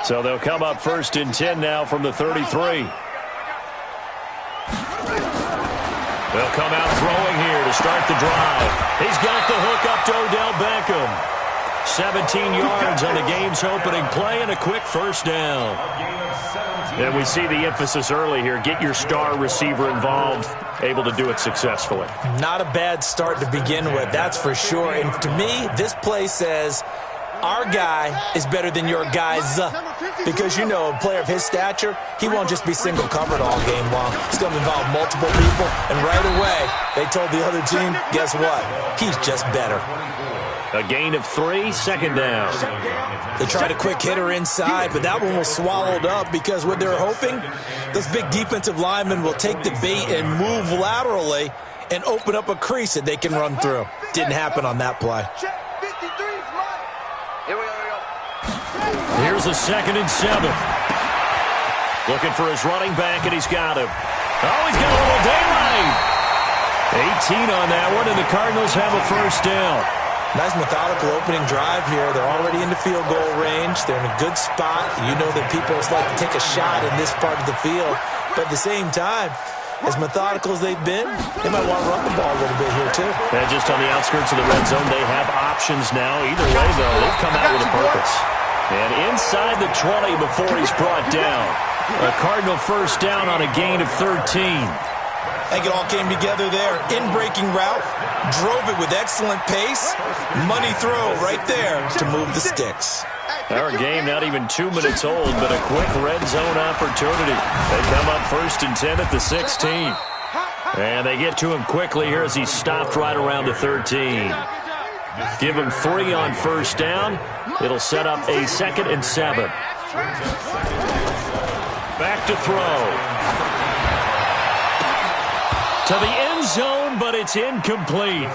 So they'll come up 1st and 10 now from the 33. They'll come out throwing here to start the drive. He's got the hook up to Odell Beckham. 17 yards on the game's opening play and a quick first down. And we see the emphasis early here. Get your star receiver involved, able to do it successfully. Not a bad start to begin with, that's for sure. And to me, this play says our guy is better than your guys. Because, you know, a player of his stature, he won't just be single covered all game long. It's going to involve multiple people. And right away, they told the other team, guess what? He's just better. A gain of 3, 2nd down. They tried a quick hitter inside, but that one was swallowed up because what they're hoping, those big defensive linemen will take the bait and move laterally and open up a crease that they can run through. Didn't happen on that play. Here's a 2nd and 7. Looking for his running back, and he's got him. Oh, he's got a little daylight. 18 on that one, and the Cardinals have a first down. Nice methodical opening drive here. They're already into field goal range. They're in a good spot. You know that people like to take a shot in this part of the field. But at the same time, as methodical as they've been, they might want to run the ball a little bit here too. And just on the outskirts of the red zone, they have options now. Either way, though, they've come out with a purpose. And inside the 20 before he's brought down. A Cardinal first down on a gain of 13. I think it all came together there. In-breaking route, drove it with excellent pace. Money throw right there to move the sticks. Our game not even 2 minutes old, but a quick red zone opportunity. They come up 1st and 10 at the 16. And they get to him quickly here as he stopped right around the 13. Give him 3 on first down. It'll set up a 2nd and 7. Back to throw. To the end zone, but it's incomplete.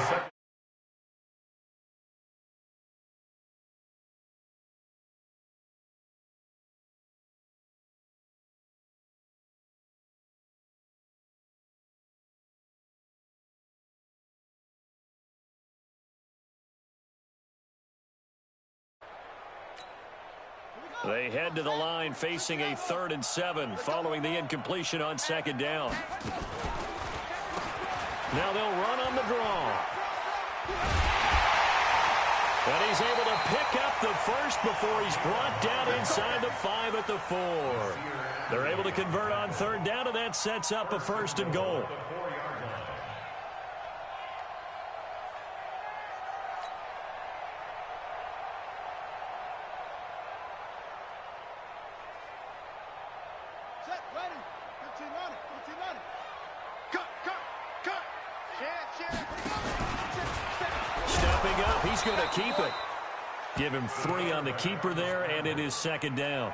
They head to the line facing a 3rd and 7 following the incompletion on 2nd down. Now they'll run on the draw. And he's able to pick up the first before he's brought down inside the 5 at the 4. They're able to convert on 3rd down, and that sets up a 1st and goal. Stepping up, he's going to keep it. Give him 3 on the keeper there, and it is 2nd down.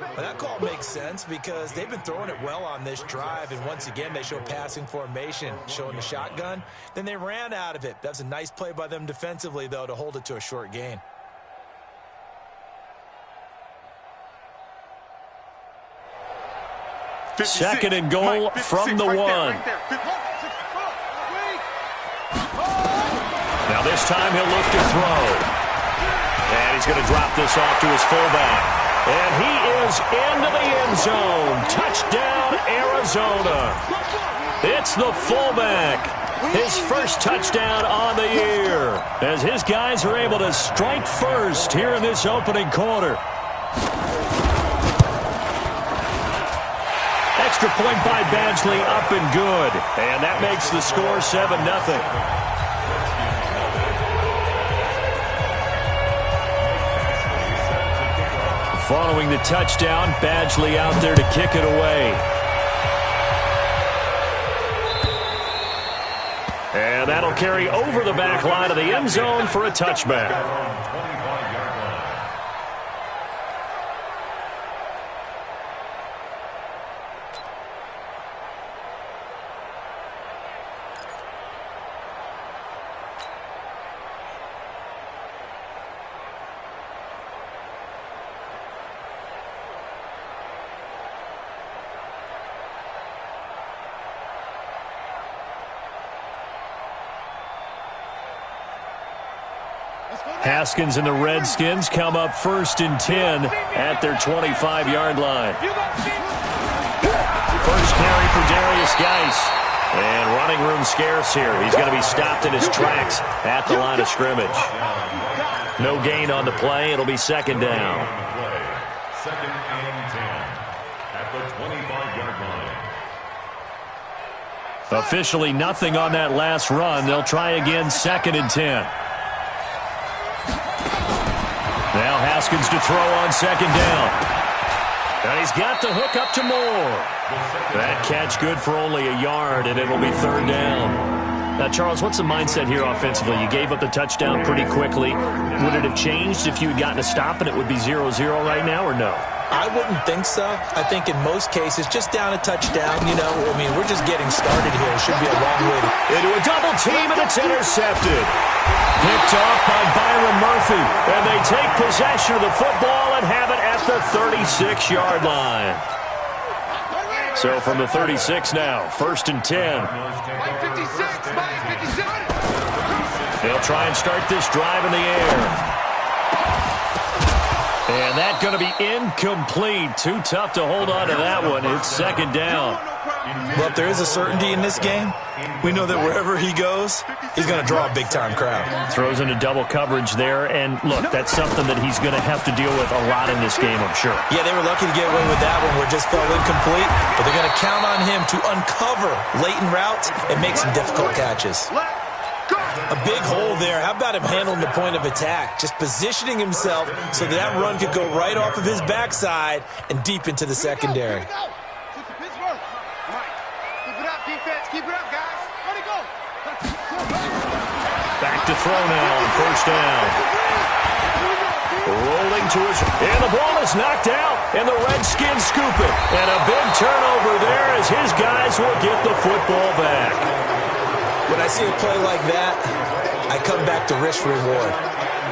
Well, that call makes sense because they've been throwing it well on this drive, and once again they show passing formation, showing the shotgun. Then they ran out of it. That's a nice play by them defensively, though, to hold it to a short gain. Second and goal from the 1. Now this time he'll look to throw. And he's going to drop this off to his fullback. And he is into the end zone. Touchdown, Arizona. It's the fullback. His first touchdown on the year. As his guys are able to strike first here in this opening quarter. Extra point by Badgley, up and good. And that makes the score 7-0. Following the touchdown, Badgley out there to kick it away. And that'll carry over the back line of the end zone for a touchback. Let's go. Haskins and the Redskins come up 1st and 10 at their 25-yard line. First carry for Darius Geis. And running room scarce here. He's going to be stopped in his tracks at the line of scrimmage. No gain on the play. It'll be 2nd down. 2nd and 10 at the 25-yard line. Officially nothing on that last run. They'll try again 2nd and 10. Now Haskins to throw on 2nd down. And he's got the hook up to Moore. That catch good for only a yard, and it'll be 3rd down. Now, Charles, what's the mindset here offensively? You gave up the touchdown pretty quickly. Would it have changed if you had gotten a stop and it would be 0-0 right now, or no? I wouldn't think so. I think in most cases, just down a touchdown, we're just getting started here. It should be a long way into a double team, and it's intercepted. Picked off by Byron Murphy, and they take possession of the football and have it at the 36-yard line. So from the 36 now, 1st and 10. They'll try and start this drive in the air. And that's going to be incomplete. Too tough to hold on to that one. It's 2nd down. But there is a certainty in this game. We know that wherever he goes, he's going to draw a big-time crowd. Throws into double coverage there. And, look, that's something that he's going to have to deal with a lot in this game, I'm sure. Yeah, they were lucky to get away with that one where it just fell incomplete. But they're going to count on him to uncover latent routes and make some difficult catches. A big hole there. How about him handling the point of attack? Just positioning himself so that run could go right off of his backside and deep into the secondary. Back to throw now on 1st down. Rolling to his... And the ball is knocked out, and the Redskins scoop it. And a big turnover there as his guys will get the football back. When I see a play like that, I come back to risk reward.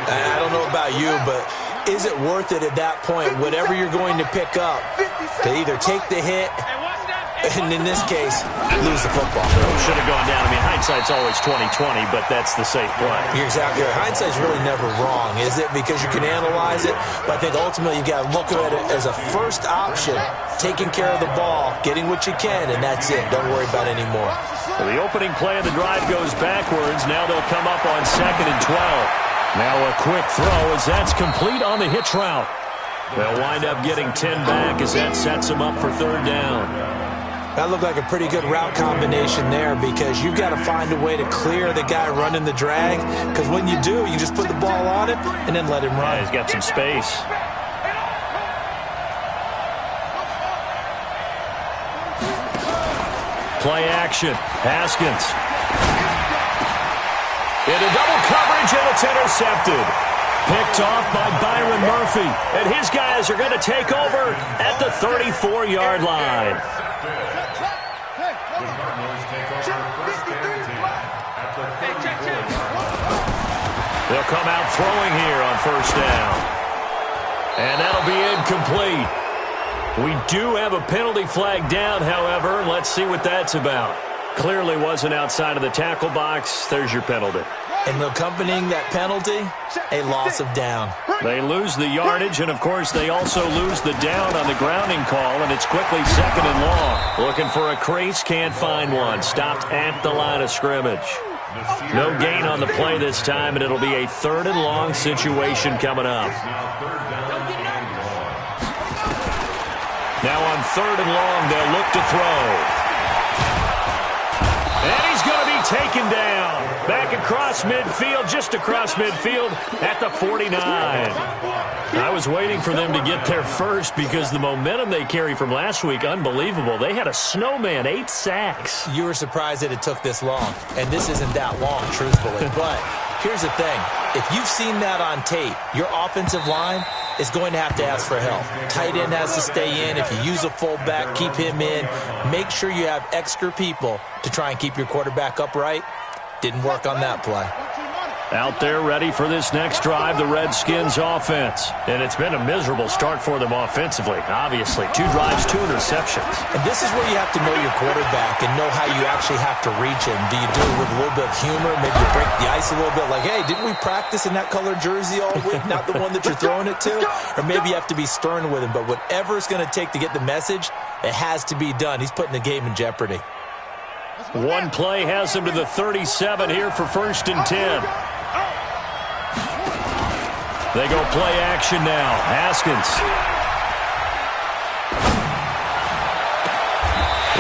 I don't know about you, but is it worth it at that point, whatever you're going to pick up, to either take the hit and, in this case, lose the football? Should have gone down. I mean, hindsight's always 20/20, but that's the safe play. You're exactly right. Hindsight's really never wrong, is it? Because you can analyze it, but I think ultimately you got to look at it as a first option, taking care of the ball, getting what you can, and that's it. Don't worry about it anymore. So the opening play of the drive goes backwards. Now they'll come up on 2nd and 12. Now a quick throw as that's complete on the hitch route. They'll wind up getting 10 back as that sets them up for 3rd down. That looked like a pretty good route combination there because you've got to find a way to clear the guy running the drag, because when you do, you just put the ball on him and then let him run. Yeah, he's got some space. Play action. Haskins. Into double coverage, and it's intercepted. Picked off by Byron Murphy. And his guys are going to take over at the 34-yard line. They'll come out throwing here on 1st down. And that'll be incomplete. We do have a penalty flag down, however. Let's see what that's about. Clearly wasn't outside of the tackle box. There's your penalty. And accompanying that penalty, a loss of down. They lose the yardage, and, of course, they also lose the down on the grounding call, and it's quickly 2nd and long. Looking for a crease, can't find one. Stopped at the line of scrimmage. No gain on the play this time, and it'll be a 3rd and long situation coming up. Now on 3rd and long, they'll look to throw. And he's going to be taken down. Back across midfield, just across midfield at the 49. I was waiting for them to get there first because the momentum they carry from last week, unbelievable. They had a snowman, 8 sacks. You were surprised that it took this long, and this isn't that long, truthfully. But here's the thing. If you've seen that on tape, your offensive line is going to have to ask for help. Tight end has to stay in. If you use a fullback, keep him in. Make sure you have extra people to try and keep your quarterback upright. Didn't work on that play. Out there ready for this next drive, the Redskins offense. And it's been a miserable start for them offensively, obviously. 2 drives, 2 interceptions. And this is where you have to know your quarterback and know how you actually have to reach him. Do you do it with a little bit of humor? Maybe you break the ice a little bit like, hey, didn't we practice in that colored jersey all week? Not the one that you're throwing it to? Or maybe you have to be stern with him. But whatever it's going to take to get the message, it has to be done. He's putting the game in jeopardy. One play has him to the 37 here for 1st and 10. They go play action now. Haskins.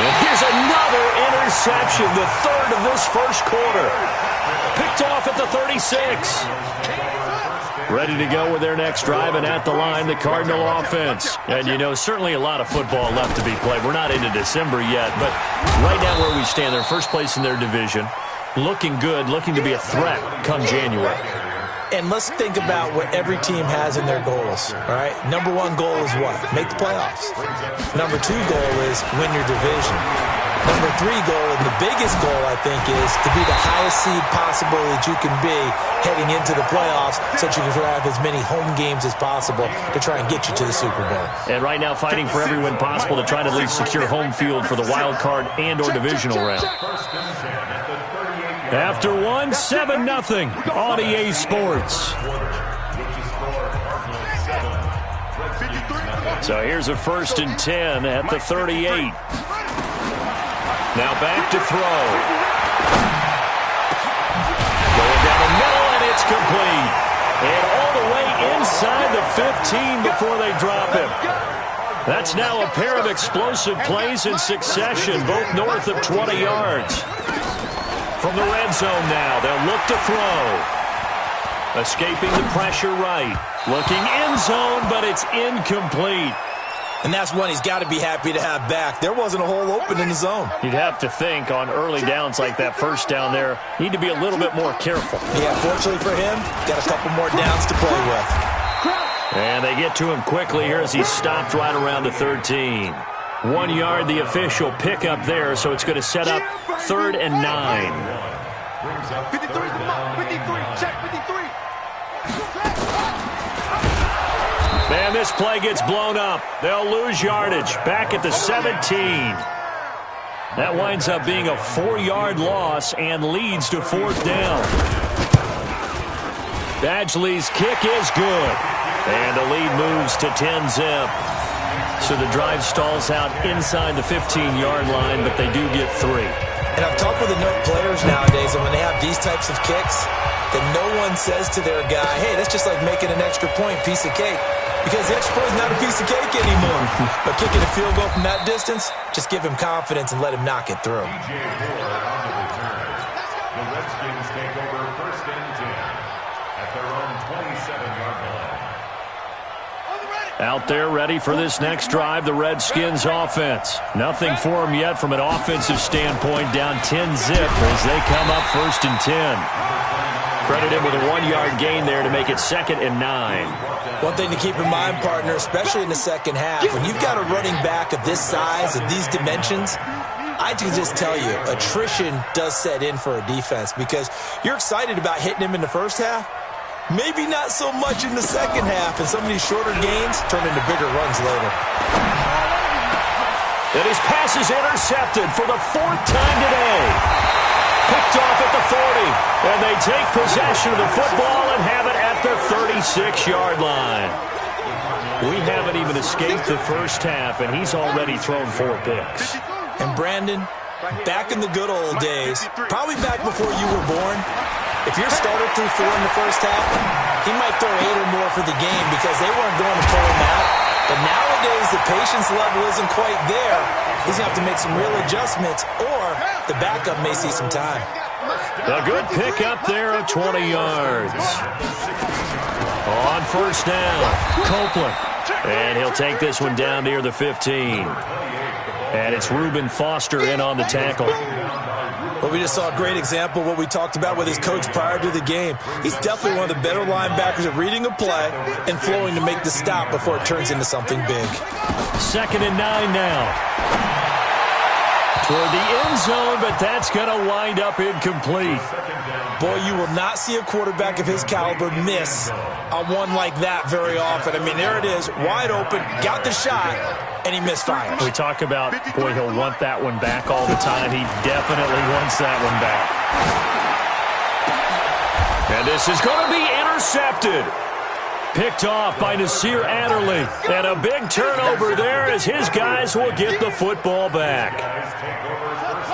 And here's another interception, the 3rd of this first quarter. Picked off at the 36. Ready to go with their next drive, and at the line, the Cardinal offense. And, you know, certainly a lot of football left to be played. We're not into December yet, but right now where we stand, they're first place in their division. Looking good, looking to be a threat come January. And let's think about what every team has in their goals, all right? Number 1 goal is what? Make the playoffs. Number 2 goal is win your division. Number 3 goal, and the biggest goal, I think, is to be the highest seed possible that you can be heading into the playoffs so that you can have as many home games as possible to try and get you to the Super Bowl. And right now fighting for every win possible to try to at least secure home field for the wild card and or divisional round. After 1, 7-0 on EA Sports. So here's a 1st and 10 at the 38. Now back to throw. Going down the middle, and it's complete. And all the way inside the 15 before they drop him. That's now a pair of explosive plays in succession, both north of 20 yards. From the red zone now, they'll look to throw. Escaping the pressure right. Looking end zone, but it's incomplete. And that's one he's got to be happy to have back. There wasn't a hole open in the zone. You'd have to think on early downs like that first down there, need to be a little bit more careful. Yeah, fortunately for him, got a couple more downs to play with. And they get to him quickly here as he's stopped right around the 13. 1 yard, the official pickup there, so it's going to set up 3rd and 9. 53, come on, 53, check 53. Man, this play gets blown up. They'll lose yardage back at the 17. That winds up being a 4-yard loss and leads to 4th down. Badgley's kick is good. And the lead moves to 10-zip. So the drive stalls out inside the 15-yard line, but they do get 3. And I've talked with enough players nowadays, and when they have these types of kicks, that no one says to their guy, hey, that's just like making an extra point, piece of cake. Because the extra point is not a piece of cake anymore. But kicking a field goal from that distance, just give him confidence and let him knock it through. The Redskins take over 1st and 10 at their own 27-yard line. Out there ready for this next drive, the Redskins offense. Nothing for them yet from an offensive standpoint, down 10-zip as they come up 1st and 10. Credit him with a 1-yard gain there to make it 2nd and 9. One thing to keep in mind, partner, especially in the second half, when you've got a running back of this size, of these dimensions, I can just tell you, attrition does set in for a defense because you're excited about hitting him in the first half. Maybe not so much in the second half, and some of these shorter gains turn into bigger runs later. And his pass is intercepted for the 4th time today. Picked off at the 40, and they take possession of the football and have it at the 36-yard line. We haven't even escaped the first half, and he's already thrown 4 picks. And Brandon, back in the good old days, probably back before you were born, if your starter threw 4 in the first half, he might throw 8 or more for the game because they weren't going to pull him out. But nowadays, the patience level isn't quite there. He's going to have to make some real adjustments, or the backup may see some time. A good pick up there of 20 yards. On 1st down, Copeland. And he'll take this one down near the 15. And it's Reuben Foster in on the tackle. Well, we just saw a great example of what we talked about with his coach prior to the game. He's definitely one of the better linebackers at reading a play and flowing to make the stop before it turns into something big. 2nd and 9 now. Toward the end zone, but that's going to wind up incomplete. Boy, you will not see a quarterback of his caliber miss a one like that very often. I mean, there it is, wide open, got the shot, and he misfires. We talk about, boy, he'll want that one back all the time. He definitely wants that one back. And this is going to be intercepted. Picked off by Nasir Adderley. And a big turnover there as his guys will get the football back.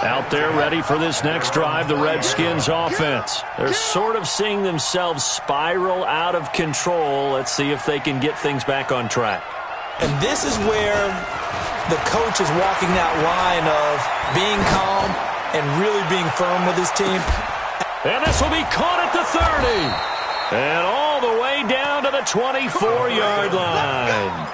Out there ready for this next drive, the Redskins offense. They're sort of seeing themselves spiral out of control. Let's see if they can get things back on track. And this is where the coach is walking that line of being calm and really being firm with his team. And this will be caught at the 30. And all the way down to the 24-yard line.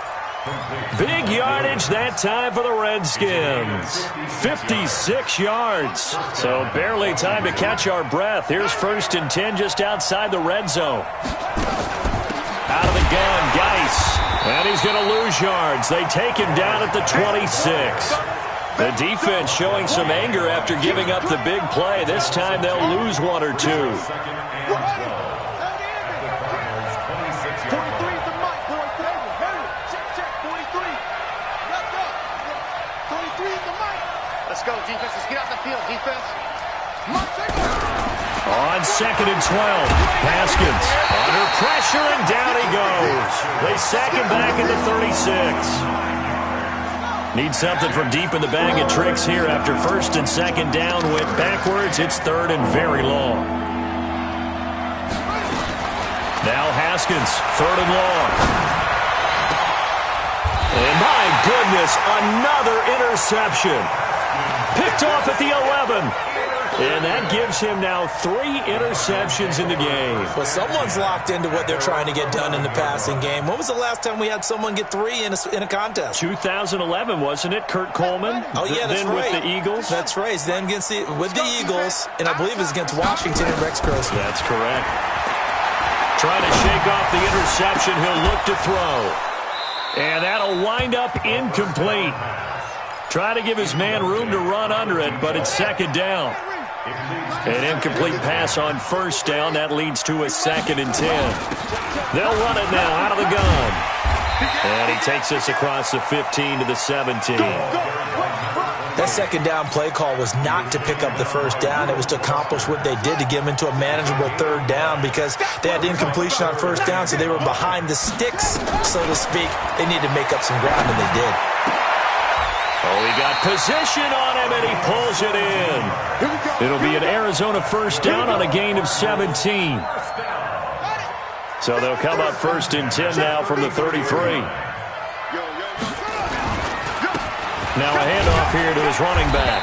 Big yardage that time for the Redskins. 56 yards. So barely time to catch our breath. Here's 1st and 10 just outside the red zone. Out of the gun, Geis. And he's going to lose yards. They take him down at the 26. The defense showing some anger after giving up the big play. This time they'll lose one or two. Let's go, defense. Let's get out the field, defense. On 2nd and 12, Haskins under pressure, and down he goes. They sack him back at the 36. Need something from deep in the bag of tricks here after 1st and 2nd down went backwards. It's 3rd and very long. Now Haskins, 3rd and long. And my goodness, another interception. Picked off at the 11. And that gives him now 3 interceptions in the game. Well, someone's locked into what they're trying to get done in the passing game. When was the last time we had someone get 3 in a contest? 2011, wasn't it? Kurt Coleman? Oh, yeah, that's then right. With the Eagles? That's right. Then with the Eagles, and I believe it's against Washington and Rex Grossman. That's correct. Trying to shake off the interception. He'll look to throw. And that'll wind up incomplete. Try to give his man room to run under it, but it's 2nd down. An incomplete pass on 1st down. That leads to a 2nd and 10. They'll run it now out of the gun. And he takes us across the 15 to the 17. That 2nd down play call was not to pick up the 1st down. It was to accomplish what they did to get them into a manageable 3rd down because they had incompletion on 1st down, so they were behind the sticks, so to speak. They needed to make up some ground, and they did. Oh, he got position on him, and he pulls it in. It'll be an Arizona 1st down on a gain of 17. So they'll come up 1st and 10 now from the 33. Now a handoff here to his running back.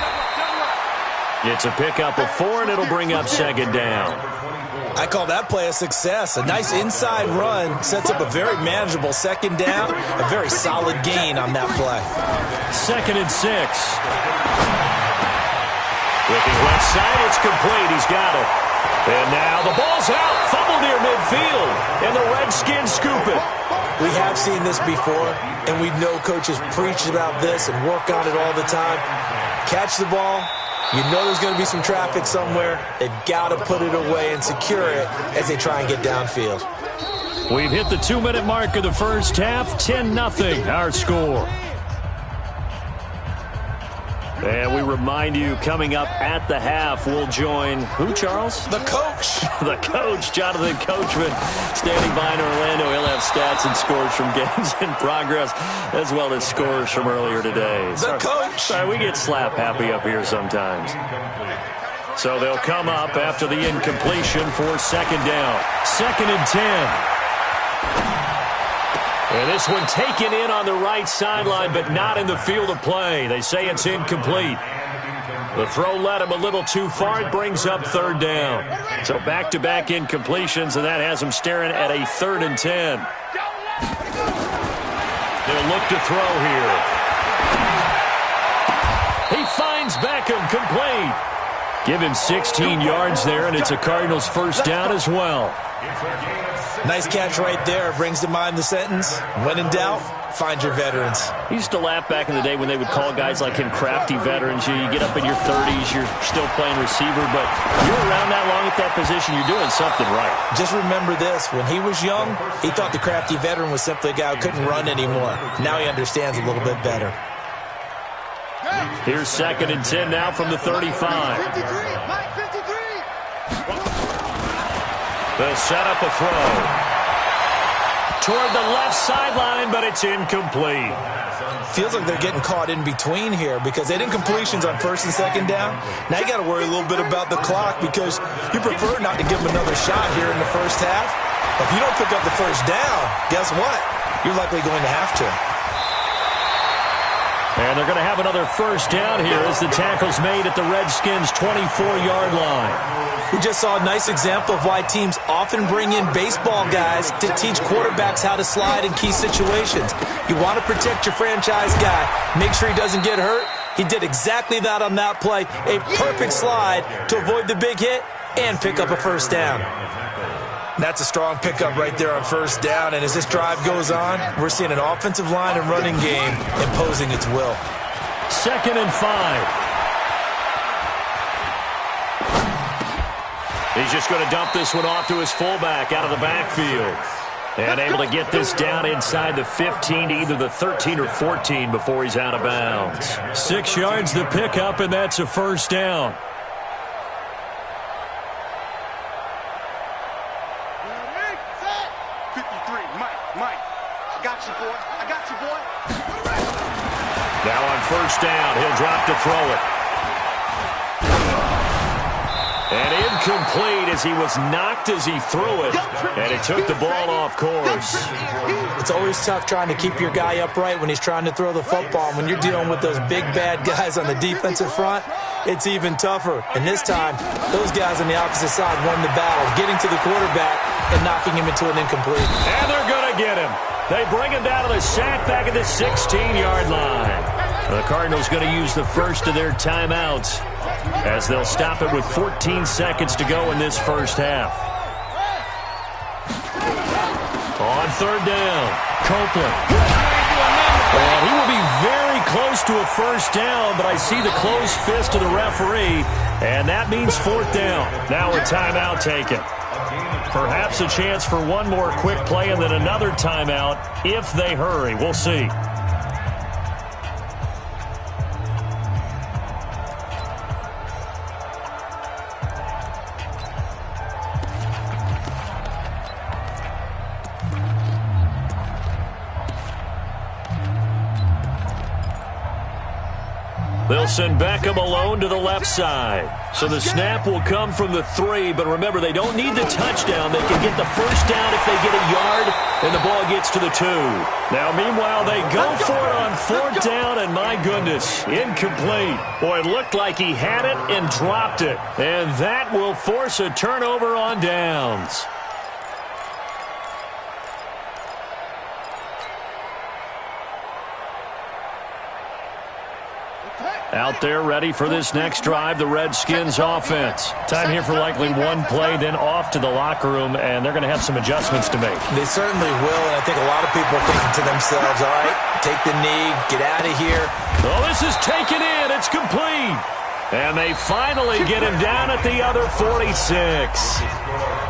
It's a pickup of 4, and it'll bring up 2nd down. I call that play a success. A nice inside run sets up a very manageable 2nd down. A very solid gain on that play. 2nd and 6. Looking left side, it's complete. He's got it. And now the ball's out. Fumble near midfield. And the Redskins scoop it. We have seen this before, and we know coaches preach about this and work on it all the time. Catch the ball. You know there's going to be some traffic somewhere. They've got to put it away and secure it as they try and get downfield. We've hit the 2-minute mark of the 1st half. 10-0 our score. And we remind you, coming up at the half, we'll join who, Charles? The coach. The coach, Jonathan Coachman, standing by in Orlando. He'll have stats and scores from games in progress, as well as scores from earlier today. The coach. Sorry, we get slap happy up here sometimes. So they'll come up after the incompletion for 2nd down. 2nd and 10. And this one taken in on the right sideline, but not in the field of play. They say it's incomplete. The throw led him a little too far. It brings up 3rd down. So back-to-back incompletions, and that has him staring at a 3rd and 10. They'll look to throw here. He finds Beckham complete. Give him 16 yards there, and it's a Cardinals 1st down as well. It's a gain of Nice catch right there. Brings to mind the sentence, when in doubt, find your veterans. He used to laugh back in the day when they would call guys like him crafty veterans. You get up in your 30s, you're still playing receiver, but you're around that long at that position, you're doing something right. Just remember this. When he was young, he thought the crafty veteran was simply a guy who couldn't run anymore. Now he understands a little bit better. Here's 2nd and 10 now from the 35. 53, Mike, 53. The setup, a throw. Toward the left sideline, but it's incomplete. Feels like they're getting caught in between here because they didn't completions on 1st and 2nd down. Now you got to worry a little bit about the clock because you prefer not to give them another shot here in the first half. But if you don't pick up the 1st down, guess what? You're likely going to have to. And they're going to have another 1st down here as the tackle's made at the Redskins' 24-yard line. We just saw a nice example of why teams often bring in baseball guys to teach quarterbacks how to slide in key situations. You want to protect your franchise guy. Make sure he doesn't get hurt. He did exactly that on that play. A perfect slide to avoid the big hit and pick up a 1st down. That's a strong pickup right there on 1st down. And as this drive goes on, we're seeing an offensive line and running game imposing its will. 2nd and 5. He's just going to dump this one off to his fullback out of the backfield. And able to get this down inside the 15 to either the 13 or 14 before he's out of bounds. 6 yards the pickup, and that's a 1st down. Now on 1st down, he'll drop to throw it. And incomplete as he was knocked as he threw it. And he took the ball off course. It's always tough trying to keep your guy upright when he's trying to throw the football. When you're dealing with those big, bad guys on the defensive front, it's even tougher. And this time, those guys on the opposite side won the battle, getting to the quarterback and knocking him into an incomplete. And they're going to get him. They bring him down to the sack back at the 16-yard line. The Cardinals going to use the first of their timeouts as they'll stop it with 14 seconds to go in this first half. On 3rd down, Copeland. And he will be very close to a 1st down, but I see the closed fist of the referee, and that means 4th down. Now a timeout taken. Perhaps a chance for one more quick play and then another timeout if they hurry. We'll see. They'll send Beckham alone to the left side. So the snap will come from the 3, but remember, they don't need the touchdown. They can get the 1st down if they get a yard, and the ball gets to the 2. Now, meanwhile, they go for it on 4th down, and my goodness, incomplete. Boy, it looked like he had it and dropped it, and that will force a turnover on downs. Out there ready for this next drive, the Redskins offense. Time here for likely one play, then off to the locker room, and they're going to have some adjustments to make. They certainly will, and I think a lot of people are thinking to themselves, all right, take the knee, get out of here. Oh, this is taken in. It's complete. And they finally get him down at the other 46.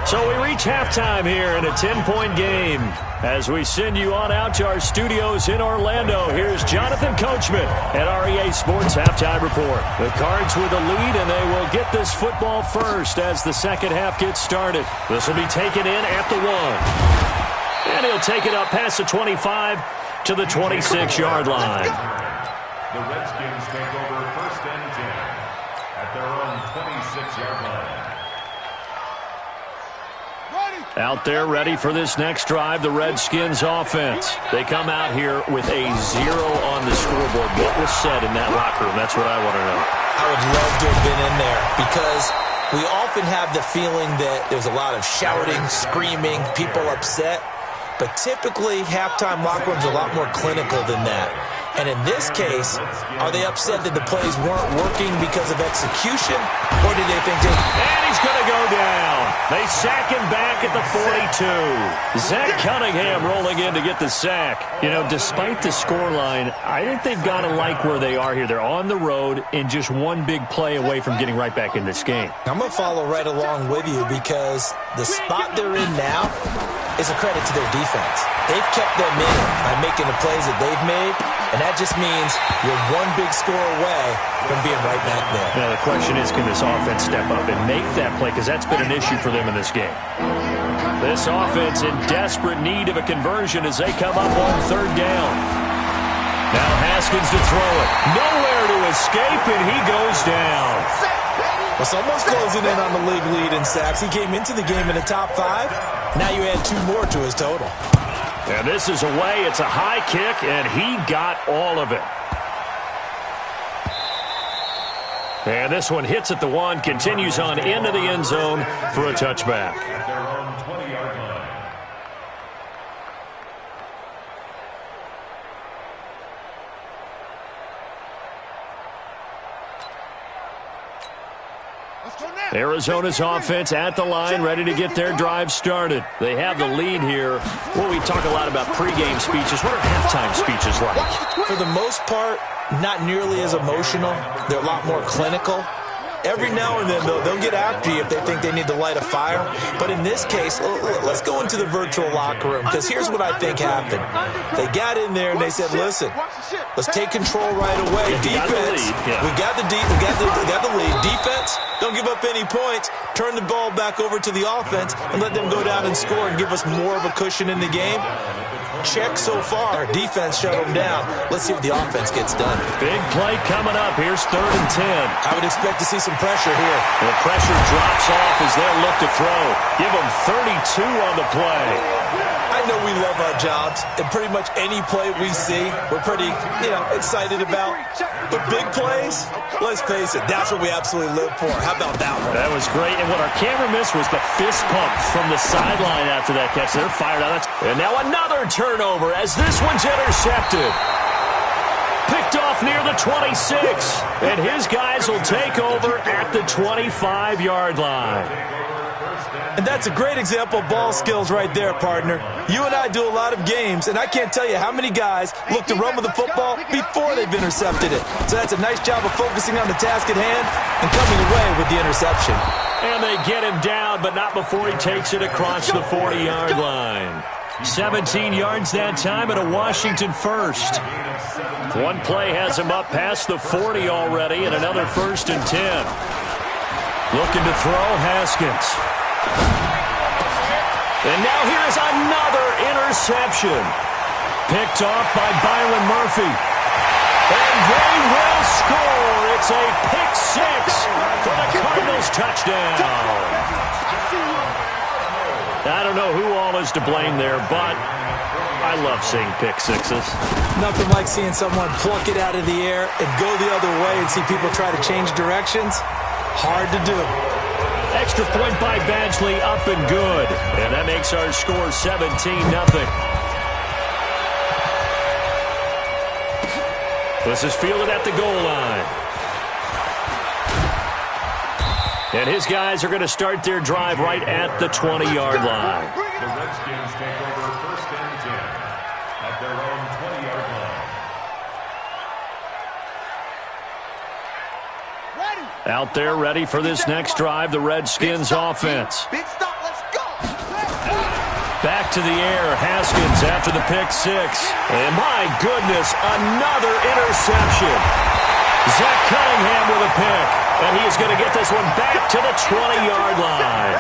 So we reach halftime here in a 10-point game. As we send you on out to our studios in Orlando, here's Jonathan Coachman at REA Sports Halftime Report. The Cards with the lead, and they will get this football first as the second half gets started. This will be taken in at the 1. And he'll take it up past the 25 to the 26-yard line. The Redskins take over 1st and 10 at their own 26-yard line. Out there ready for this next drive, the Redskins offense. They come out here with a 0 on the scoreboard. What was said in that locker room? That's what I want to know. I would love to have been in there because we often have the feeling that there's a lot of shouting, screaming, people upset. But typically, halftime locker rooms are a lot more clinical than that. And in this case, are they upset that the plays weren't working because of execution? Or do they think And he's going to go down. They sack him back at the 42. Zach Cunningham rolling in to get the sack. You know, despite the scoreline, I think they've got to like where they are here. They're on the road and just one big play away from getting right back in this game. I'm going to follow right along with you because the spot they're in now is a credit to their defense. They've kept them in by making the plays that they've made, and that just means you're one big score away from being right back there. Now, the question is, can this offense step up and make that play? Because that's been an issue for them in this game. This offense in desperate need of a conversion as they come up on third down. Now Haskins to throw it. Nowhere to escape, and he goes down. Well, someone's closing in on the league lead in sacks. He came into the game in the top 5. Now you add 2 more to his total. And this is away. It's a high kick, and he got all of it. And this one hits at the 1, continues on into the end zone for a touchback. At their own 20-yard line. Arizona's offense at the line, ready to get their drive started. They have the lead here. Well, we talk a lot about pregame speeches. What are halftime speeches like? For the most part, not nearly as emotional. They're a lot more clinical. Every now and then, though, they'll get after you if they think they need to light a fire. But in this case, let's go into the virtual locker room, because here's what I think happened. They got in there and they said, listen, let's take control right away. Defense, we got the lead. Defense, don't give up any points. Turn the ball back over to the offense and let them go down and score and give us more of a cushion in the game. Check so far. Defense shut them down. Let's see what the offense gets done. Big play coming up. Here's 3rd and 10. I would expect to see some pressure here. The pressure drops off as they'll look to throw. Give them 32 on the play. I know we love our jobs, and pretty much any play we see, we're pretty, excited about. But big plays, let's face it, that's what we absolutely live for. How about that one? That was great, and what our camera missed was the fist pump from the sideline after that catch. They're fired out. And now another turnover as this one's intercepted. Picked off near the 26, and his guys will take over at the 25-yard line. And that's a great example of ball skills right there, partner. You and I do a lot of games, and I can't tell you how many guys look to run with the football before they've intercepted it. So that's a nice job of focusing on the task at hand and coming away with the interception. And they get him down, but not before he takes it across the 40-yard line. 17 yards that time and a Washington first. One play has him up past the 40 already, and another 1st and 10. Looking to throw, Haskins. And now here's another interception. Picked off by Byron Murphy. And they will score. It's a pick 6 for the Cardinals touchdown. I don't know who all is to blame there, but I love seeing pick 6s. Nothing like seeing someone pluck it out of the air and go the other way and see people try to change directions. Hard to do. Extra point by Badgley, up and good. And that makes our score 17-0. This is fielded at the goal line. And his guys are going to start their drive right at the 20-yard line. The Redskins take over 1st and 10 at their own 20-yard line. Out there ready for this next drive, the Redskins offense. Big stop, let's go. Back to the air, Haskins after the pick 6. And my goodness, another interception. Zach Cunningham with a pick. And he is going to get this one back to the 20-yard line.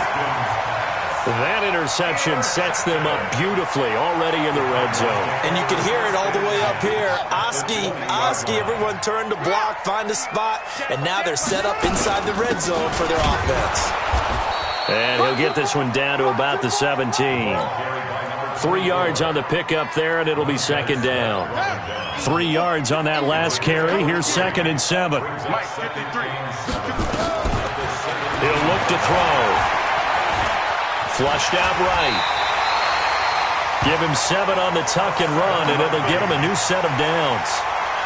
That interception sets them up beautifully already in the red zone. And you can hear it all the way up here. Oski, everyone turned to block, find a spot, and now they're set up inside the red zone for their offense. And he'll get this one down to about the 17. 3 yards on the pickup there, and it'll be 2nd down. 3 yards on that last carry. Here's 2nd and 7. He'll look to throw. Flushed out right. Give him 7 on the tuck and run, and it'll get him a new set of downs.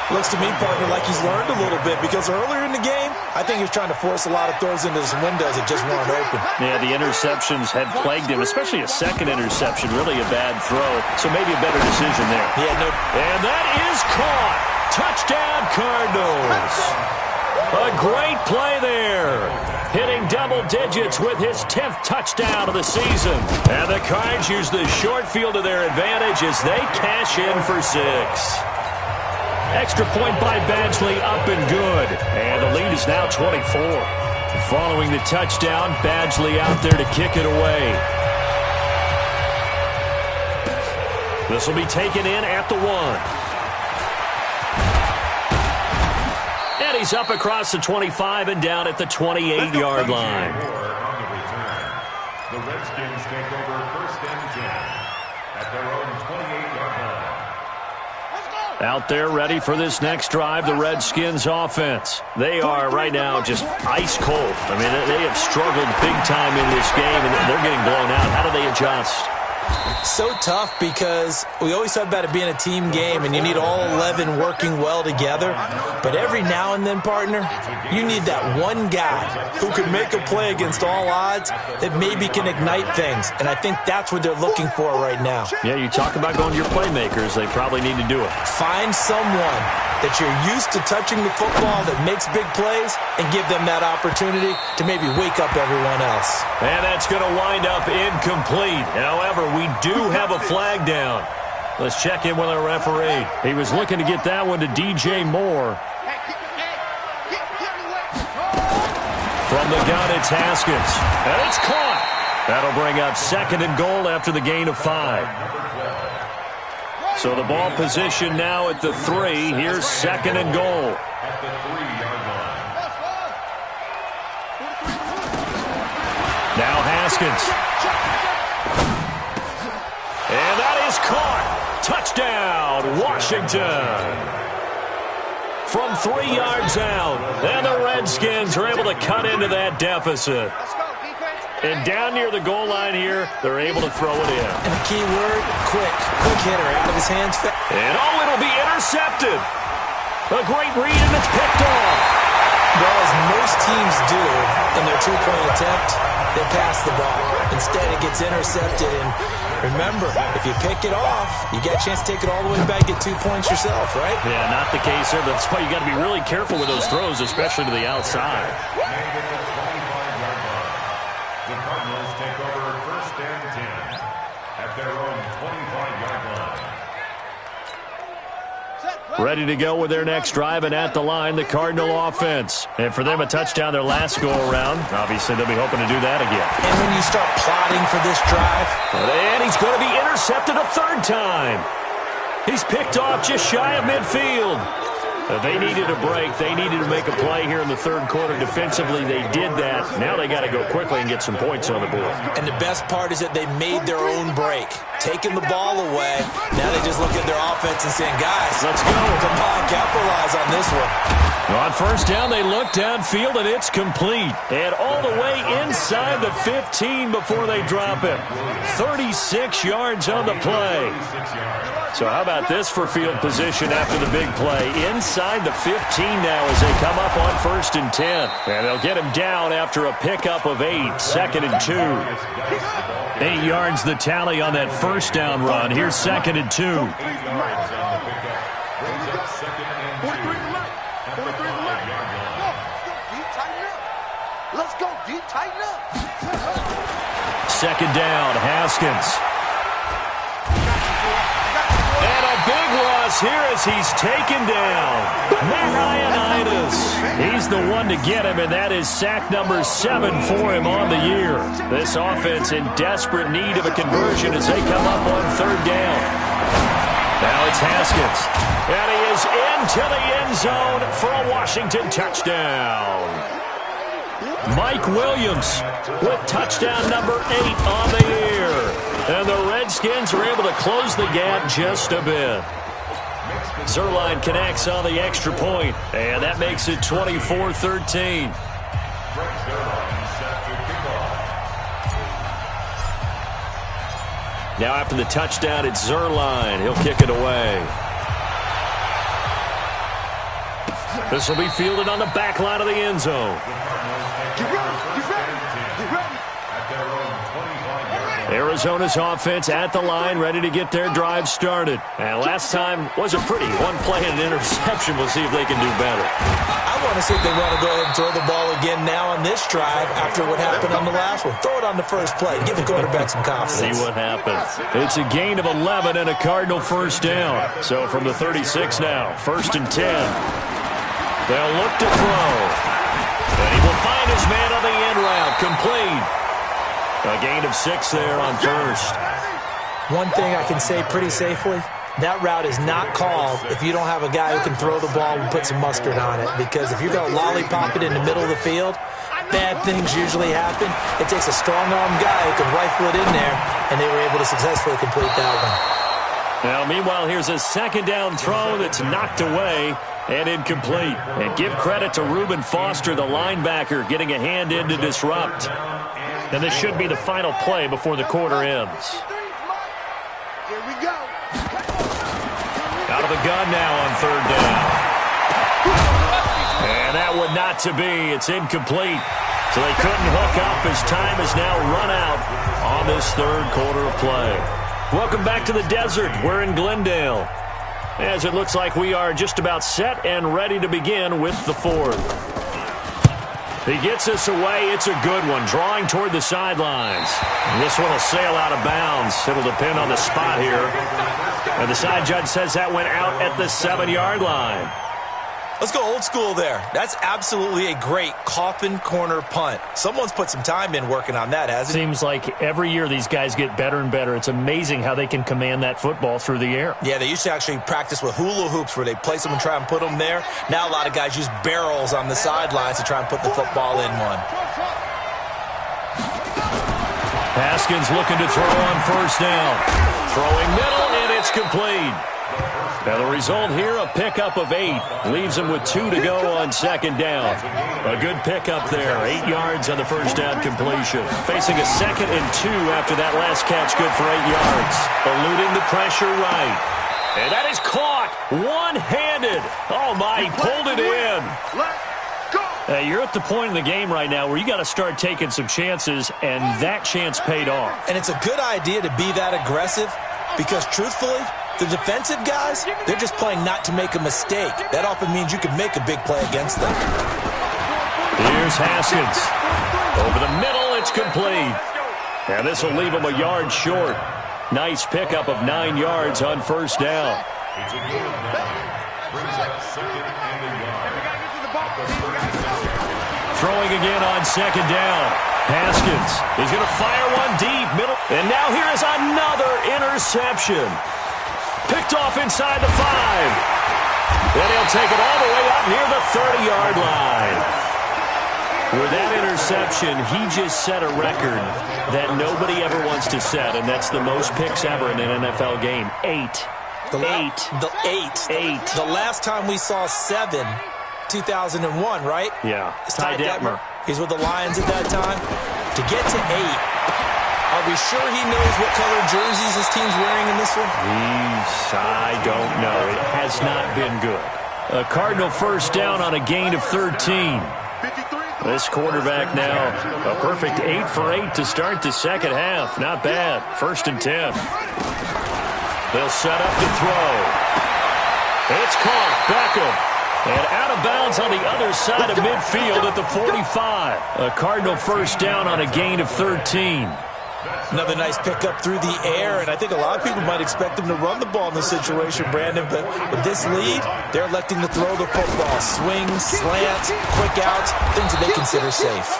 Looks to me, partner, like he's learned a little bit, because earlier in the game, I think he was trying to force a lot of throws into some windows that just weren't open. Yeah, the interceptions had plagued him, especially a second interception, really a bad throw. So maybe a better decision there. Yeah, and that is caught. Touchdown, Cardinals. A great play there. Hitting double digits with his 10th touchdown of the season. And the Cards use the short field to their advantage as they cash in for 6. Extra point by Badgley, up and good. And the lead is now 24. Following the touchdown, Badgley out there to kick it away. This will be taken in at the 1. And he's up across the 25 and down at the 28-yard line. The Redskins take over 1st and 10 at their own 28-yard line. Out there ready for this next drive, the Redskins offense. They are right now just ice cold. I mean, they have struggled big time in this game, and they're getting blown out. How do they adjust? So tough, because we always talk about it being a team game and you need all 11 working well together. But every now and then, partner, you need that one guy who can make a play against all odds that maybe can ignite things. And I think that's what they're looking for right now. Yeah, you talk about going to your playmakers. They probably need to do it. Find someone that you're used to touching the football that makes big plays and give them that opportunity to maybe wake up everyone else. And that's going to wind up incomplete. However, we do have a flag down. Let's check in with our referee. He was looking to get that one to DJ Moore. From the gun, it's Haskins. And it's caught. That'll bring up 2nd and goal after the gain of 5. So the ball position now at the 3. Here's 2nd and goal. At the 3-yard line. Now Haskins. And that is caught. Touchdown, Washington. From 3 yards out. And the Redskins are able to cut into that deficit. And down near the goal line here, they're able to throw it in. And the key word, quick. Quick hitter out of his hands. And it'll be intercepted. A great read, and it's picked off. Well, as most teams do in their two-point attempt, they pass the ball. Instead, it gets intercepted. And remember, if you pick it off, you get a chance to take it all the way back, get 2 points yourself, right? Yeah, not the case there. That's why you got to be really careful with those throws, especially to the outside. The Cardinals take over 1st and 10 at their own 25-yard line. Ready to go with their next drive, and at the line, the Cardinal offense. And for them, a touchdown their last go-around. Obviously, they'll be hoping to do that again. And when you start plotting for this drive. And he's going to be intercepted a 3rd time. He's picked off just shy of midfield. They needed a break. They needed to make a play here in the 3rd quarter. Defensively, they did that. Now they got to go quickly and get some points on the board. And the best part is that they made their own break. Taking the ball away. Now they just look at their offense and saying, guys, let's go. Come on, capitalize on this one. On 1st down, they look downfield, and it's complete. And all the way inside the 15 before they drop it. 36 yards on the play. So how about this for field position after the big play? Inside the 15 now as they come up on 1st and 10. And they'll get him down after a pickup of 8. 2nd and 2. 8 yards the tally on that 1st down run. Here's 2nd and 2. 8 yards on the pickup. Brings up 2nd and 2 at the 5-yard line. Let's go, D. Tighten up. 2nd down, Haskins. And a big loss here as he's taken down. Ioannidis. He's the one to get him, and that is sack number 7 for him on the year. This offense in desperate need of a conversion as they come up on 3rd down. Now it's Haskins. And he is into the end zone for a Washington touchdown. Mike Williams with touchdown number 8 on the year. And the Redskins are able to close the gap just a bit. Zerline connects on the extra point, and that makes it 24-13. Now after the touchdown, it's Zerline. He'll kick it away. This will be fielded on the back line of the end zone. Arizona's offense at the line, ready to get their drive started. And last time wasn't pretty. One play and an interception. We'll see if they can do better. I want to see if they want to go ahead and throw the ball again now on this drive after what happened on the last one. Throw it on the first play. Give the quarterback some confidence. See what happens. It's a gain of 11 and a Cardinal first down. So from the 36 now, 1st and 10. They'll look to throw. And he will find his man on the end route. Complete. A gain of 6 there on first. One thing I can say pretty safely, that route is not called if you don't have a guy who can throw the ball and put some mustard on it. Because if you're going to lollipop it in the middle of the field, bad things usually happen. It takes a strong-arm guy who can rifle it in there, and they were able to successfully complete that one. Now, meanwhile, here's a second down throw that's knocked away and incomplete. And give credit to Reuben Foster, the linebacker, getting a hand in to disrupt. And this should be the final play before the quarter ends. Here we go. Out of the gun now on 3rd down. And that one not to be. It's incomplete. So they couldn't hook up as time has now run out on this 3rd quarter of play. Welcome back to the desert. We're in Glendale, as it looks like we are just about set and ready to begin with the 4th. He gets us away. It's a good one, drawing toward the sidelines. And this one will sail out of bounds. It'll depend on the spot here. And the side judge says that went out at the 7-yard line. Let's go old school there. That's absolutely a great coffin corner punt. Someone's put some time in working on that, hasn't it? Seems like every year these guys get better and better. It's amazing how they can command that football through the air. Yeah, they used to actually practice with hula hoops where they place them and try and put them there. Now a lot of guys use barrels on the sidelines to try and put the football in one. Haskins looking to throw on 1st down. Throwing middle, and it's complete. Now the result here, a pickup of 8. Leaves him with 2 to go on 2nd down. A good pickup there. 8 yards on the 1st down completion. Facing a 2nd and 2 after that last catch, good for 8 yards. Eluding the pressure right. And that is caught one-handed. Oh, my, he pulled it in. You're at the point in the game right now where you got to start taking some chances, and that chance paid off. And it's a good idea to be that aggressive because, truthfully, the defensive guys, they're just playing not to make a mistake. That often means you can make a big play against them. Here's Haskins. Over the middle, it's complete. And this will leave him a yard short. Nice pickup of 9 yards on 1st down. It's a good brings up 2nd and a yard. Throwing again on 2nd down. Haskins is going to fire one deep, middle. And now here is another interception. Picked off inside the 5. Then he'll take it all the way up near the 30-yard line. With that interception, he just set a record that nobody ever wants to set, and that's the most picks ever in an NFL game. 8. The 8. The last time we saw 7, 2001, right? Yeah. It's Ty Detmer. He's with the Lions at that time. To get to 8. Are we sure he knows what color jerseys his team's wearing in this one? I don't know. It has not been good. A Cardinal 1st down on a gain of 13. This quarterback now, a perfect 8 for 8 to start the 2nd half. Not bad. 1st and 10. They'll set up to throw. It's caught. Beckham. And out of bounds on the other side of midfield at the 45. A Cardinal 1st down on a gain of 13. Another nice pickup through the air, and I think a lot of people might expect them to run the ball in this situation, Brandon, but with this lead, they're electing to throw the football. Swings, slants, quick outs, things that they consider safe.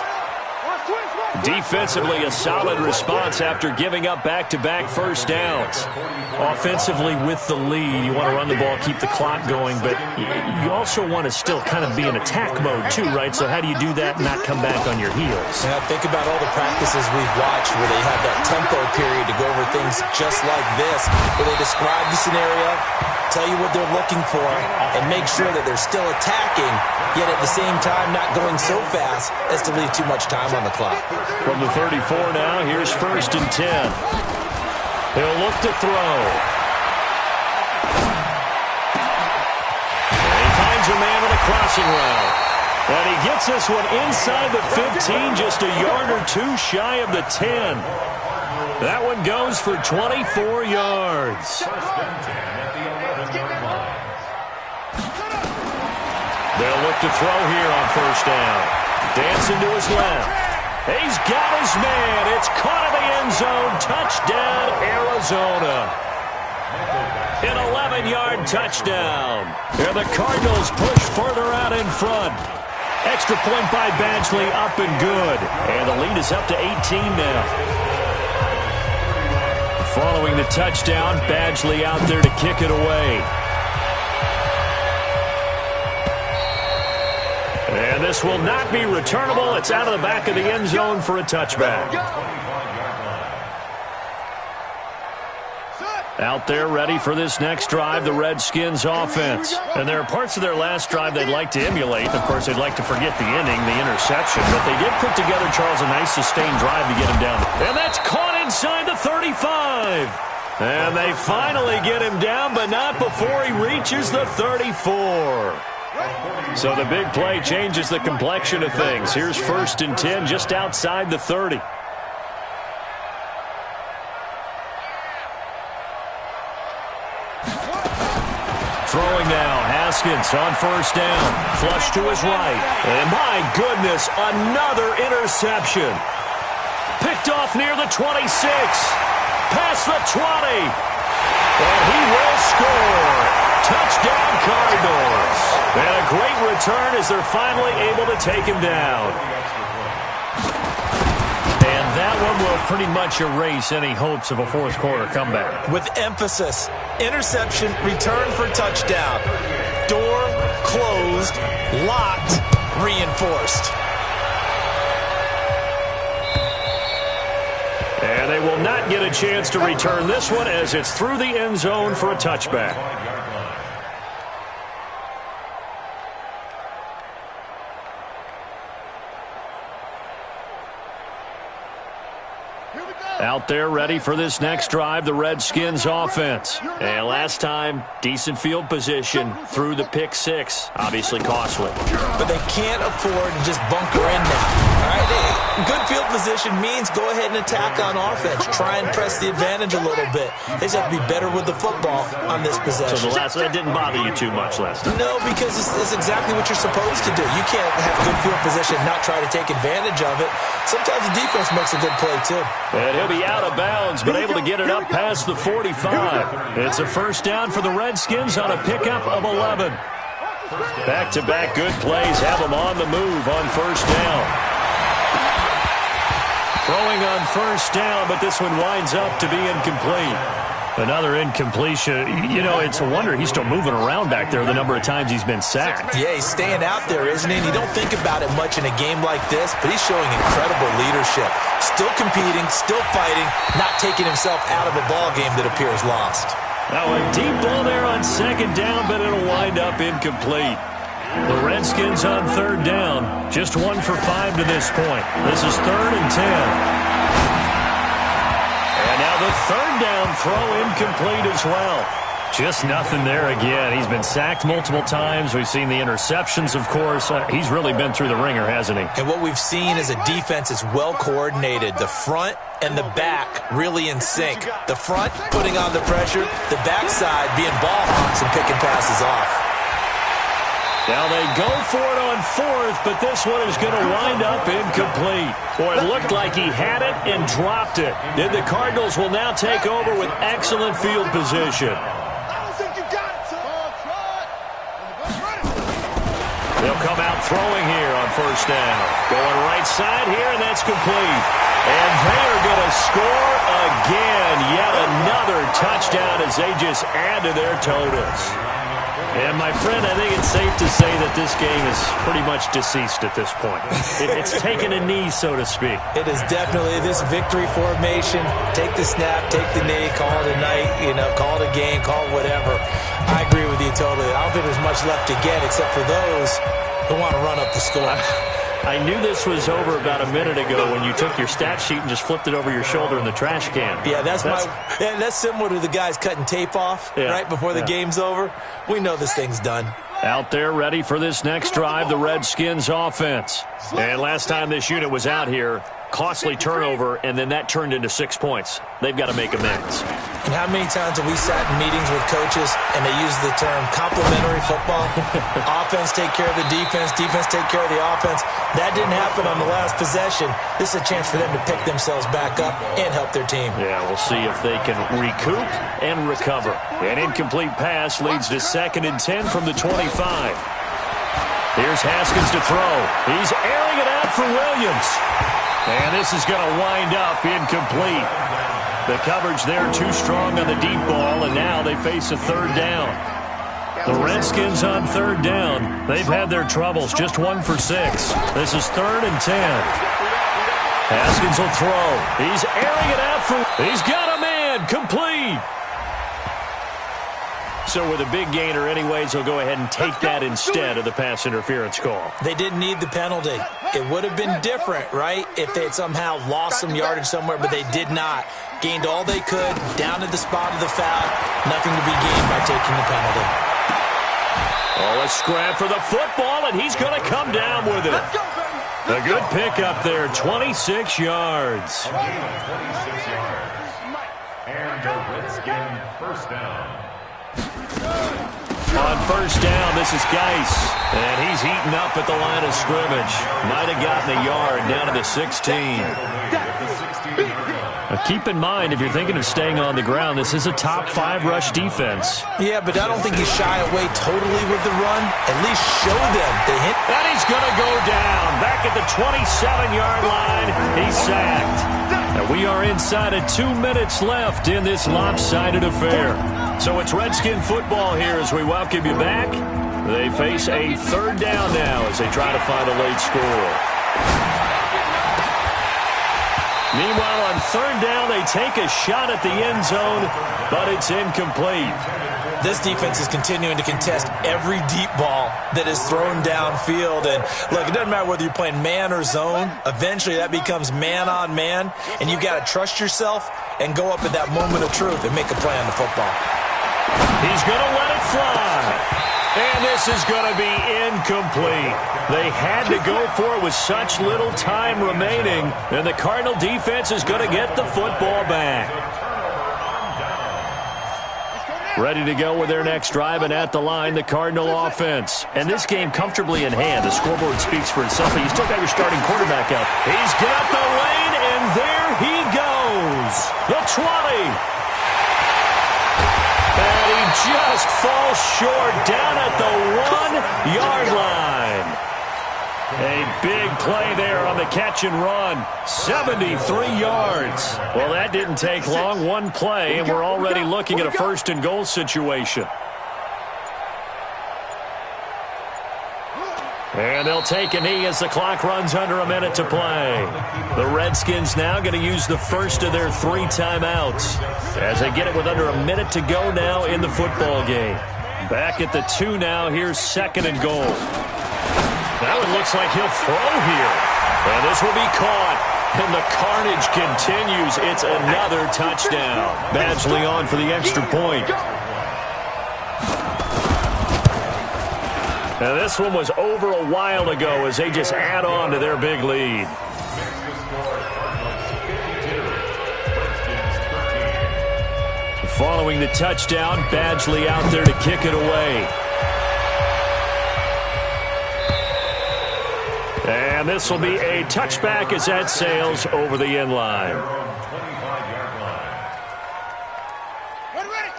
Defensively, a solid response after giving up back-to-back 1st downs. Offensively, with the lead, you want to run the ball, keep the clock going, but you also want to still kind of be in attack mode too, right? So how do you do that and not come back on your heels? Yeah, think about all the practices we've watched where they have that tempo period to go over things just like this, where they describe the scenario, tell you what they're looking for, and make sure that they're still attacking, yet at the same time not going so fast as to leave too much time on the clock. From the 34 now, here's 1st and 10. He'll look to throw. And he finds a man in the crossing route. And he gets this one inside the 15, just a yard or two shy of the 10. That one goes for 24 yards. They'll look to throw here on first down. Dancing to his left. He's got his man. It's caught in the end zone. Touchdown, Arizona. An 11-yard touchdown. And the Cardinals push further out in front. Extra point by Badgley, up and good. And the lead is up to 18 now. Following the touchdown, Badgley out there to kick it away. And this will not be returnable. It's out of the back of the end zone for a touchback. Out there ready for this next drive, the Redskins offense. And there are parts of their last drive they'd like to emulate. Of course, they'd like to forget the inning, the interception. But they did put together, Charles, a nice sustained drive to get him down. And that's caught inside the 35. And they finally get him down, but not before he reaches the 34. So the big play changes the complexion of things. Here's 1st and 10 just outside the 30. Throwing now, Haskins on first down. Flush to his right. And my goodness, another interception. Picked off near the 26. Past the 20. And he will score. Touchdown, Cardinals. And a great return as they're finally able to take him down. And that one will pretty much erase any hopes of a fourth quarter comeback. With emphasis, interception, return for touchdown. Door closed, locked, reinforced. And they will not get a chance to return this one as it's through the end zone for a touchback. Out there ready for this next drive, the Redskins offense. And last time, decent field position through the pick six. Obviously costly. But they can't afford to just bunker in now. All right? Good field position means go ahead and attack on offense. Try and press the advantage a little bit. They just have to be better with the football on this possession. So that didn't bother you too much last time? No, because it's exactly what you're supposed to do. You can't have good field position and not try to take advantage of it. Sometimes the defense makes a good play, too. And he'll be out of bounds, but able to get it up past the 45. It's a first down for the Redskins on a pickup of 11. Back-to-back good plays have them on the move on first down. Throwing on first down, but this one winds up to be incomplete. Another incompletion. You know, it's a wonder he's still moving around back there the number of times he's been sacked. Yeah, he's staying out there, isn't he? And you don't think about it much in a game like this, but he's showing incredible leadership. Still competing, still fighting, not taking himself out of a ball game that appears lost. Now a deep ball there on second down, but it'll wind up incomplete. The Redskins on third down. Just 1 for 5 to this point. This is 3rd and 10. And now the third down throw incomplete as well. Just nothing there again. He's been sacked multiple times. We've seen the interceptions, of course. He's really been through the ringer, hasn't he? And what we've seen is a defense that's well coordinated. The front and the back really in sync. The front putting on the pressure. The backside being ball hawks and picking passes off. Now they go for it on fourth, but this one is going to wind up incomplete. Boy, it looked like he had it and dropped it. And the Cardinals will now take over with excellent field position. They'll come out throwing here on first down. Going right side here, and that's complete. And they are going to score again. Yet another touchdown as they just add to their totals. And, my friend, I think it's safe to say that this game is pretty much deceased at this point. It's taken a knee, so to speak. It is definitely this victory formation. Take the snap, take the knee, call it a night, call it a game, call it whatever. I agree with you totally. I don't think there's much left to get except for those who want to run up the score. I knew this was over about a minute ago when you took your stat sheet and just flipped it over your shoulder in the trash can. Yeah, that's similar to the guys cutting tape off right before the game's over. We know this thing's done. Out there ready for this next drive, the Redskins offense. And last time this unit was out here, costly turnover, and then that turned into 6 points. They've got to make amends. And how many times have we sat in meetings with coaches and they use the term complementary football? Offense take care of the defense, defense take care of the offense. That didn't happen on the last possession. This is a chance for them to pick themselves back up and help their team. Yeah, we'll see if they can recoup and recover. An incomplete pass leads to 2nd and 10 from the 25. Here's Haskins to throw. He's airing it out for Williams. And this is going to wind up incomplete. The coverage there too strong on the deep ball, and now they face a 3rd down. The Redskins on 3rd down. They've had their troubles, just 1 for 6. This is 3rd and 10. Haskins will throw. He's airing it out for... He's got a man, complete. So with a big gainer anyways, they'll go ahead and take that instead of the pass interference call. They didn't need the penalty. It would have been different, right, if they had somehow lost some yardage somewhere, but they did not. Gained all they could, down at the spot of the foul. Nothing to be gained by taking the penalty. Oh, a scrap for the football, and he's going to come down with it. A good pickup there, 26 yards. A gain of 26 yards. And the Redskin first down. On 1st down, this is Geis, and he's heating up at the line of scrimmage. Might have gotten a yard down to the 16. Now keep in mind, if you're thinking of staying on the ground, this is a top 5 rush defense. Yeah, but I don't think he's shy away totally with the run. At least show them the hit. And he's going to go down. Back at the 27-yard line, he's sacked. And we are inside of 2 minutes left in this lopsided affair. So it's Redskin football here as we welcome you back. They face a 3rd down now as they try to find a late score. Meanwhile, on 3rd down, they take a shot at the end zone, but it's incomplete. This defense is continuing to contest every deep ball that is thrown downfield. And, look, it doesn't matter whether you're playing man or zone. Eventually, that becomes man-on-man, and you've got to trust yourself and go up at that moment of truth and make a play on the football. He's going to let it fly. And this is going to be incomplete. They had to go for it with such little time remaining, and the Cardinal defense is going to get the football back. Ready to go with their next drive, and at the line, the Cardinal offense. And this game comfortably in hand. The scoreboard speaks for itself, but you still got your starting quarterback out. He's got the lane, and there he goes. The 20. And he just falls short down at the 1-yard line. A big play there on the catch and run. 73 yards. Well, that didn't take long. One play, and we're already looking at a 1st and goal situation. And they'll take a knee as the clock runs under a minute to play. The Redskins now going to use the first of their 3 timeouts as they get it with under a minute to go now in the football game. Back at the 2 now. Here's 2nd and goal. Now it looks like he'll throw here. And this will be caught. And the carnage continues. It's another touchdown. Badgley on for the extra point. Now this one was over a while ago as they just add on to their big lead. Following the touchdown, Badgley out there to kick it away. And this will be a touchback as that sails over the end line.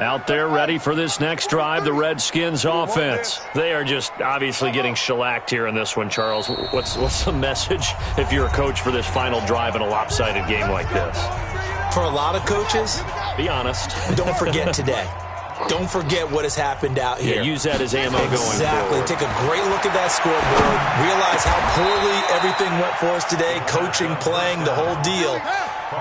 Out there ready for this next drive, the Redskins offense. They are just obviously getting shellacked here in this one, Charles. What's the message if you're a coach for this final drive in a lopsided game like this? For a lot of coaches, be honest. Don't forget today. Don't forget what has happened out here. Yeah, use that as ammo going forward. Exactly. Take a great look at that scoreboard. Realize how poorly everything went for us today. Coaching, playing, the whole deal.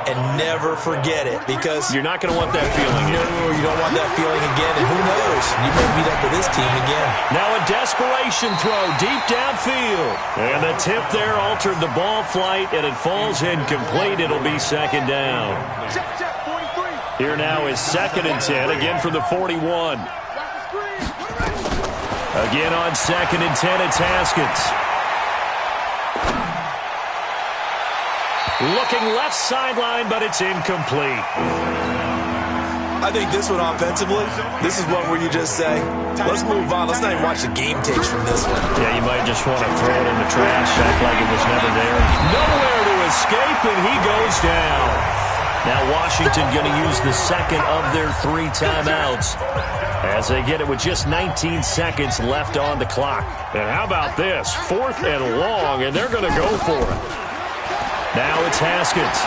And never forget it, because you're not going to want that feeling. No, you don't want that feeling again. And who knows? years, you may meet up with this team again. Now a desperation throw deep downfield. And the tip there altered the ball flight, and it falls incomplete. It'll be second down. Check, 43. Here now is 2nd and 10, again from the 41. Again on 2nd and 10, it's Haskins. Looking left sideline, but it's incomplete. I think this one offensively, this is one where you just say, let's move on. Let's not even watch the game tapes from this one. Yeah, you might just want to throw it in the trash, act like it was never there. Nowhere to escape, and he goes down. Now Washington going to use the second of their 3 timeouts as they get it with just 19 seconds left on the clock. And how about this? 4th and long, and they're going to go for it. Now it's Haskins.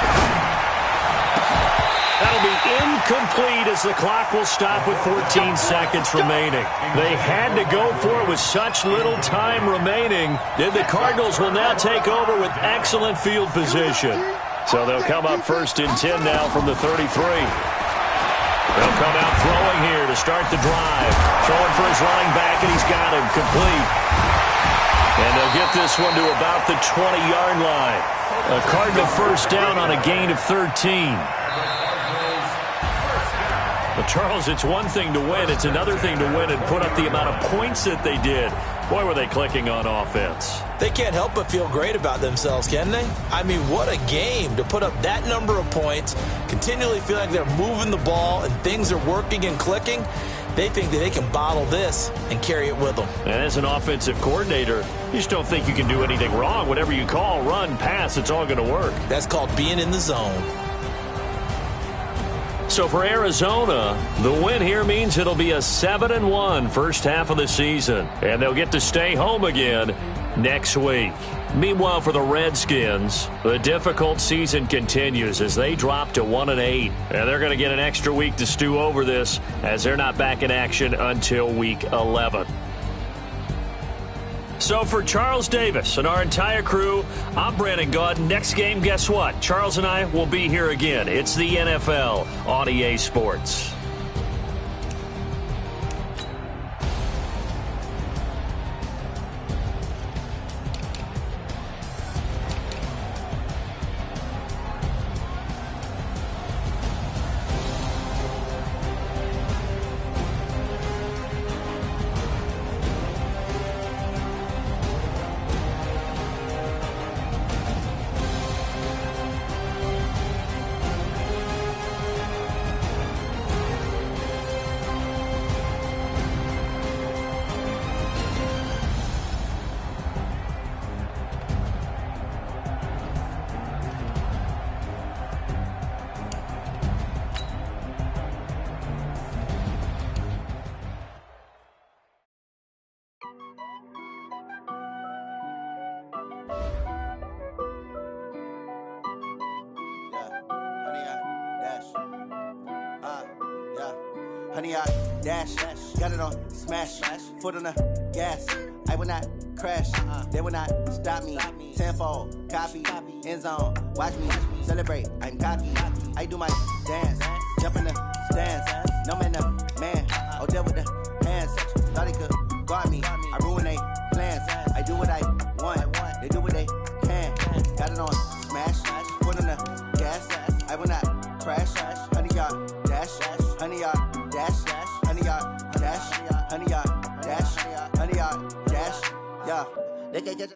That'll be incomplete as the clock will stop with 14 seconds remaining. They had to go for it with such little time remaining. Then the Cardinals will now take over with excellent field position. So they'll come up 1st and 10 now from the 33. They'll come out throwing here to start the drive. Throwing for his running back, and he's got him complete. And they'll get this one to about the 20-yard line. A Cardinal first down on a gain of 13. But, Charles, it's one thing to win. It's another thing to win and put up the amount of points that they did. Boy, were they clicking on offense. They can't help but feel great about themselves, can they? I mean, what a game to put up that number of points, continually feel like they're moving the ball and things are working and clicking. They think that they can bottle this and carry it with them. And as an offensive coordinator, you just don't think you can do anything wrong. Whatever you call, run, pass, it's all going to work. That's called being in the zone. So for Arizona, the win here means it'll be a 7-1 first half of the season. And they'll get to stay home again next week. Meanwhile, for the Redskins, the difficult season continues as they drop to 1-8. And they're going to get an extra week to stew over this as they're not back in action until week 11. So for Charles Davis and our entire crew, I'm Brandon Gaudin. Next game, guess what? Charles and I will be here again. It's the NFL on EA Sports. Honey, I dash, got it on smash, foot on the gas. I will not crash, they will not stop me. Tenfold, copy, end zone, watch me celebrate. I'm cocky, I do my dance, jump in the stands. No man, the man, oh, there with the hands. Thought they could guard me, I ruin they plans. I do what I want, they do what they can. Got it on smash, foot on the gas. I will not crash, honey, y'all dash, honey, y'all dash, honey, y'all dash, honey, y'all dash, honey, y'all dash, yeah. They can't get